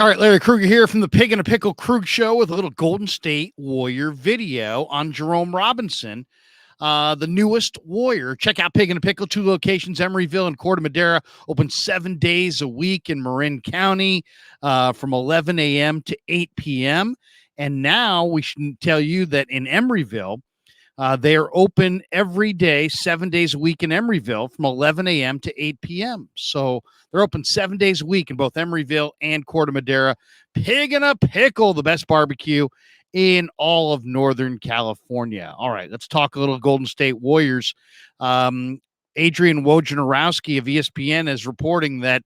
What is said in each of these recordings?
All right, Larry Krueger here from the Pig and a Pickle Krug Show with a little Golden State Warrior video on Jerome Robinson, the newest Warrior. Check out Pig and a Pickle, 2 locations, Emeryville and Corte Madera, open 7 days a week in Marin County from 11 a.m. to 8 p.m. And now we should tell you that in Emeryville, they are open every day, 7 days a week in Emeryville from 11 a.m. to 8 p.m. So they're open 7 days a week in both Emeryville and Corte Madera. Pig and a Pickle, the best barbecue in all of Northern California. All right, let's talk a little Golden State Warriors. Adrian Wojnarowski of ESPN is reporting that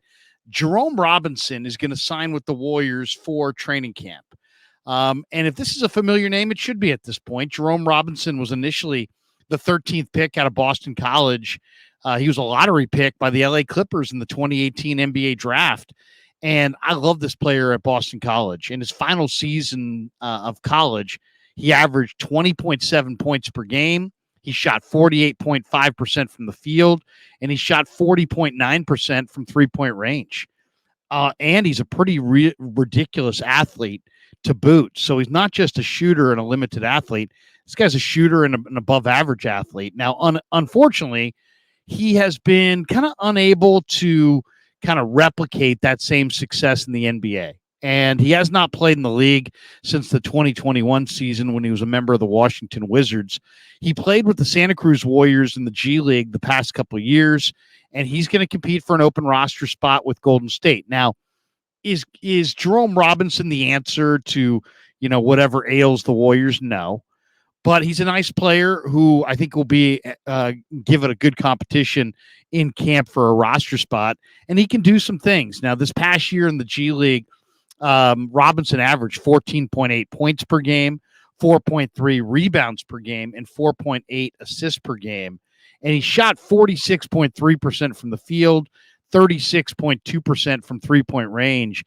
Jerome Robinson is going to sign with the Warriors for training camp. And if this is a familiar name, it should be at this point. Jerome Robinson was initially the 13th pick out of Boston College. He was a lottery pick by the LA Clippers in the 2018 NBA draft. And I love this player at Boston College. In his final season of college, he averaged 20.7 points per game. He shot 48.5% from the field, and he shot 40.9% from three-point range. And he's a pretty ridiculous athlete to boot. So he's not just a shooter and a limited athlete. This guy's a shooter and an above-average athlete. Now, unfortunately, he has been kind of unable to kind of replicate that same success in the NBA. And he has not played in the league since the 2021 season when he was a member of the Washington Wizards. He played with the Santa Cruz Warriors in the G League the past couple of years, and he's going to compete for an open roster spot with Golden State. Now, is Jerome Robinson the answer to, whatever ails the Warriors? No. But he's a nice player who I think will be given a good competition in camp for a roster spot, and he can do some things. Now, this past year in the G League, Robinson averaged 14.8 points per game, 4.3 rebounds per game, and 4.8 assists per game. And he shot 46.3% from the field, 36.2% from three-point range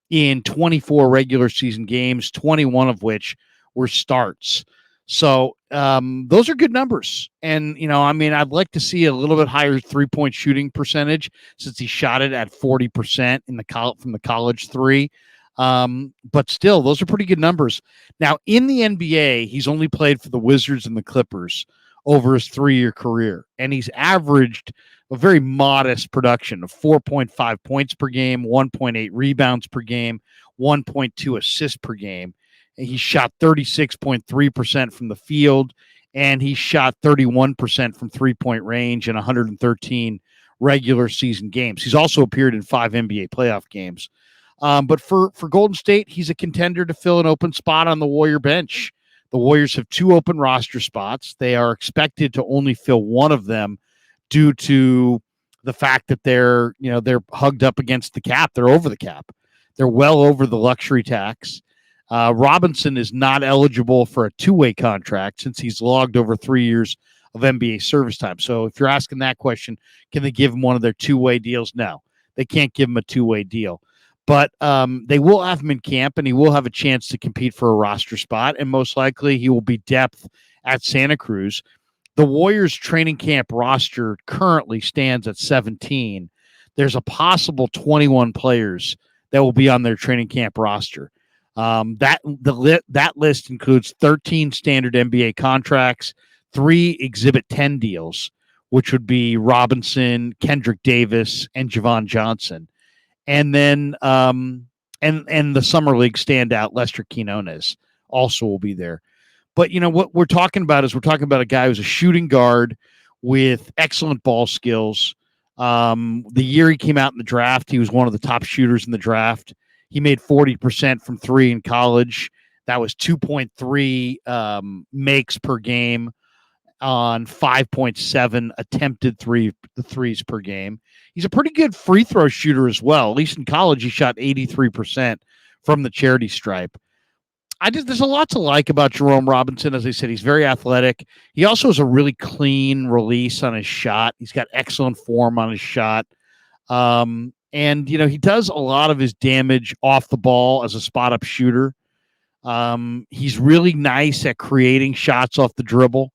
in 24 regular season games, 21 of which were starts. So those are good numbers. And, I'd like to see a little bit higher three-point shooting percentage since he shot it at 40% from the college three. But still, those are pretty good numbers. Now, in the NBA, he's only played for the Wizards and the Clippers over his 3-year career. And he's averaged a very modest production of 4.5 points per game, 1.8 rebounds per game, 1.2 assists per game. He shot 36.3% from the field, and he shot 31% from three-point range in 113 regular season games. He's also appeared in 5 NBA playoff games. But for Golden State, he's a contender to fill an open spot on the Warrior bench. The Warriors have 2 open roster spots. They are expected to only fill one of them due to the fact that they're hugged up against the cap. They're over the cap. They're well over the luxury tax. Robinson is not eligible for a 2-way contract since he's logged over 3 years of NBA service time. So if you're asking that question, can they give him one of their 2-way deals? No, they can't give him a 2-way deal. But they will have him in camp, and he will have a chance to compete for a roster spot, and most likely he will be depth at Santa Cruz. The Warriors training camp roster currently stands at 17. There's a possible 21 players that will be on their training camp roster. That list includes 13 standard NBA contracts, 3 Exhibit 10 deals, which would be Robinson, Kendrick Davis, and Javon Johnson. And then and the Summer League standout, Lester Quinones, also will be there. But, what we're talking about is a guy who's a shooting guard with excellent ball skills. The year he came out in the draft, he was one of the top shooters in the draft. He made 40% from 3 in college. That was 2.3 makes per game on 5.7 attempted threes per game. He's a pretty good free throw shooter as well. At least in college, he shot 83% from the charity stripe. There's a lot to like about Jerome Robinson. As I said, he's very athletic. He also has a really clean release on his shot. He's got excellent form on his shot. And, he does a lot of his damage off the ball as a spot-up shooter. He's really nice at creating shots off the dribble.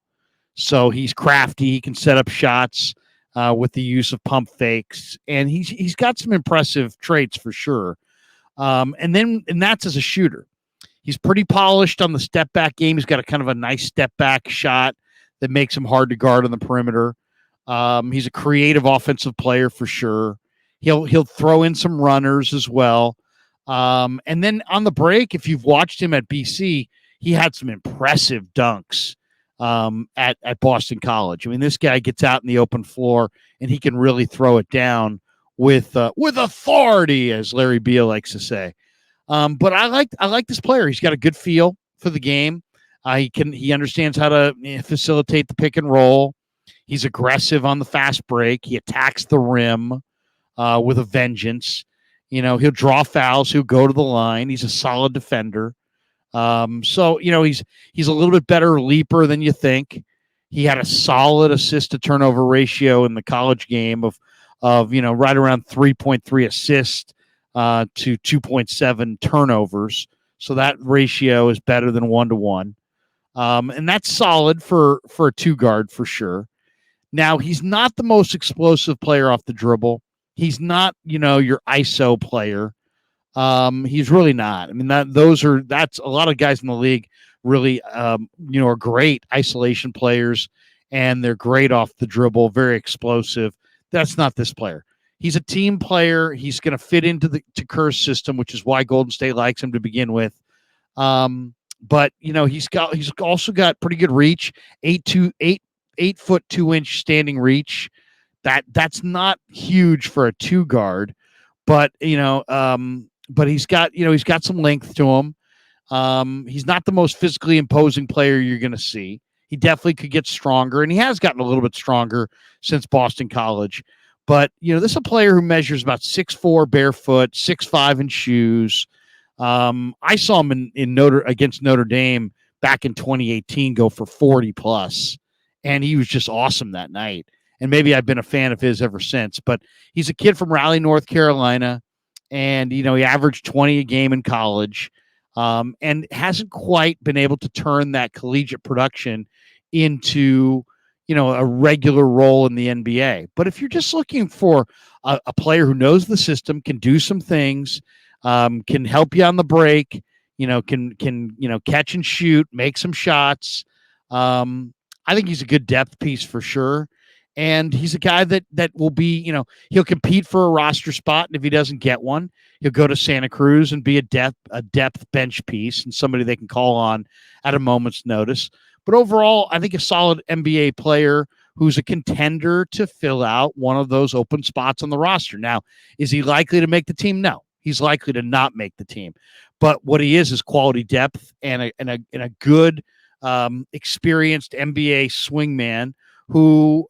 So he's crafty. He can set up shots with the use of pump fakes. And he's got some impressive traits for sure. And that's as a shooter. He's pretty polished on the step back game. He's got a kind of a nice step back shot that makes him hard to guard on the perimeter. He's a creative offensive player for sure. He'll throw in some runners as well. And then on the break, if you've watched him at BC, he had some impressive dunks at Boston College. I mean, this guy gets out in the open floor and he can really throw it down with authority, as Larry Beal likes to say. But I like this player. He's got a good feel for the game. He understands how to facilitate the pick and roll. He's aggressive on the fast break. He attacks the rim with a vengeance. He'll draw fouls. He'll go to the line. He's a solid defender. So he's a little bit better leaper than you think. He had a solid assist to turnover ratio in the college game of right around 3.3 assists to 2.7 turnovers. So that ratio is better than 1-to-1. And that's solid for a two guard for sure. Now, he's not the most explosive player off the dribble. He's not, your ISO player. He's really not. I mean, that's a lot of guys in the league really, are great isolation players, and they're great off the dribble, very explosive. That's not this player. He's a team player. He's going to fit into to Kerr's system, which is why Golden State likes him to begin with. But he's also got pretty good reach, 8 foot 2 inch standing reach. That's not huge for a two guard, but he's got some length to him. He's not the most physically imposing player you're going to see. He definitely could get stronger, and he has gotten a little bit stronger since Boston College. But this is a player who measures about 6'4" barefoot, 6'5" in shoes. I saw him against Notre Dame back in 2018 go for 40 plus, and he was just awesome that night. And maybe I've been a fan of his ever since. But he's a kid from Raleigh, North Carolina, and he averaged 20 a game in college, and hasn't quite been able to turn that collegiate production into a regular role in the NBA. But if you're just looking for a player who knows the system, can do some things, can help you on the break, can catch and shoot, make some shots. I think he's a good depth piece for sure. And he's a guy that will be, he'll compete for a roster spot. And if he doesn't get one, he'll go to Santa Cruz and be a depth bench piece and somebody they can call on at a moment's notice. But overall, I think a solid NBA player who's a contender to fill out one of those open spots on the roster. Now, is he likely to make the team? No, he's likely to not make the team. But what he is quality depth and a good, experienced NBA swingman who,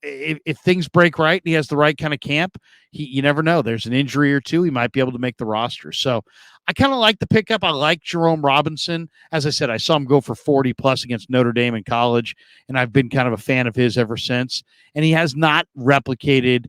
if things break right and he has the right kind of camp, you never know. There's an injury or two, he might be able to make the roster. So I kind of like the pickup. I like Jerome Robinson. As I said, I saw him go for 40 plus against Notre Dame in college, and I've been kind of a fan of his ever since. And he has not replicated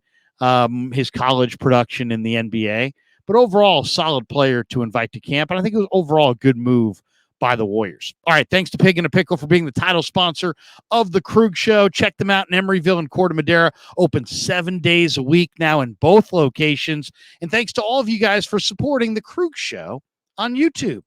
his college production in the NBA, but overall, solid player to invite to camp. And I think it was overall a good move by the Warriors. All right, thanks to Pig and a Pickle for being the title sponsor of the Krug Show. Check them out in Emeryville and Corte Madera. Open 7 days a week now in both locations. And thanks to all of you guys for supporting the Krug Show on YouTube.